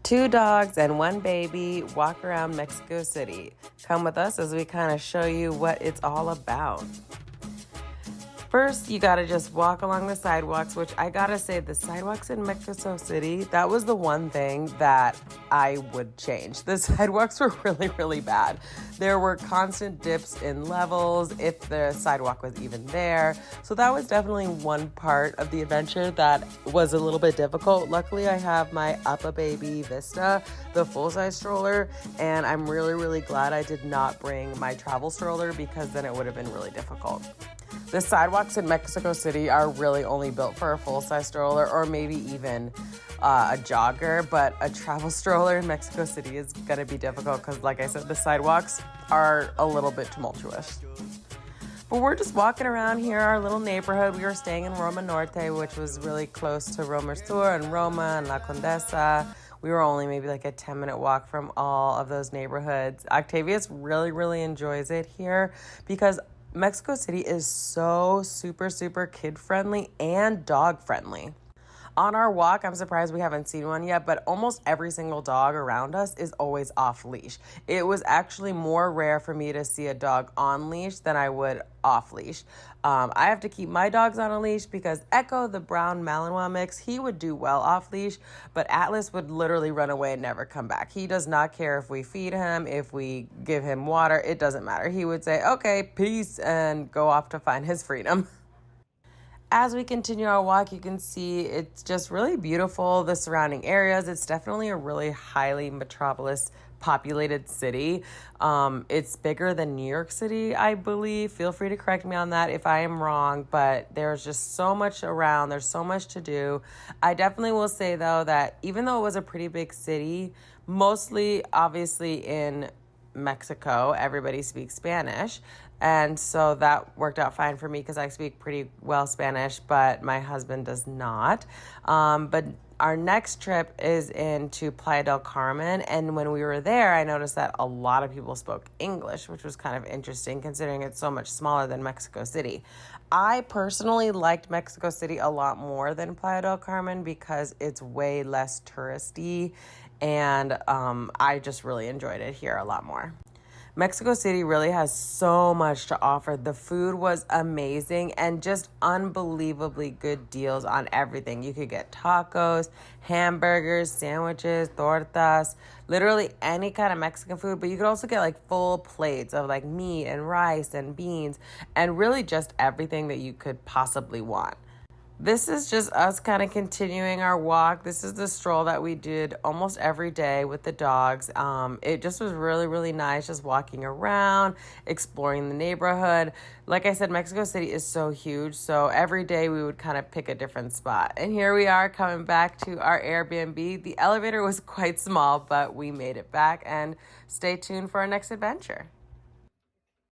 Two dogs and one baby walk around Mexico City. Come with us as we kind of show you what it's all about. First, you gotta just walk along the sidewalks, which I gotta say, the sidewalks in Mexico City, that was the one thing that I would change. The sidewalks were really, really bad. There were constant dips in levels, if the sidewalk was even there. So that was definitely one part of the adventure that was a little bit difficult. Luckily, I have my Uppa Baby Vista, the full-size stroller, and I'm really, really glad I did not bring my travel stroller because then it would have been really difficult. The sidewalks in Mexico City are really only built for a full-size stroller or maybe even a jogger, but a travel stroller in Mexico City is going to be difficult because, like I said, the sidewalks are a little bit tumultuous. But we're just walking around here, our little neighborhood. We were staying in Roma Norte, which was really close to Roma Sur and Roma and La Condesa. We were only maybe like a 10-minute walk from all of those neighborhoods. Octavius really, really enjoys it here because Mexico City is so super, super kid-friendly and dog-friendly. On our walk, I'm surprised we haven't seen one yet, but almost every single dog around us is always off leash. It was actually more rare for me to see a dog on leash than I would off leash. I have to keep my dogs on a leash because Echo, the brown Malinois mix, he would do well off leash, but Atlas would literally run away and never come back. He does not care if we feed him, if we give him water, it doesn't matter. He would say, okay, peace, and go off to find his freedom. As we continue our walk, you can see it's just really beautiful, the surrounding areas. It's definitely a really highly metropolis populated city. It's bigger than New York City, I believe. Feel free to correct me on that if I am wrong, but there's just so much around. There's so much to do. I definitely will say, though, that even though it was a pretty big city, mostly obviously in Mexico, everybody speaks Spanish. And so that worked out fine for me because I speak pretty well Spanish, but my husband does not. But our next trip is into Playa del Carmen. And when we were there, I noticed that a lot of people spoke English, which was kind of interesting considering it's so much smaller than Mexico City. I personally liked Mexico City a lot more than Playa del Carmen because it's way less touristy. And I just really enjoyed it here a lot more. Mexico City really has so much to offer. The food was amazing and just unbelievably good deals on everything. You could get tacos, hamburgers, sandwiches, tortas, literally any kind of Mexican food, but you could also get like full plates of like meat and rice and beans and really just everything that you could possibly want. This is just us kind of continuing our walk. This is the stroll that we did almost every day with the dogs. It just was really, really nice just walking around, exploring the neighborhood. Like I said, Mexico City is so huge, so every day we would kind of pick a different spot. And here we are coming back to our Airbnb. The elevator was quite small, but we made it back, and stay tuned for our next adventure.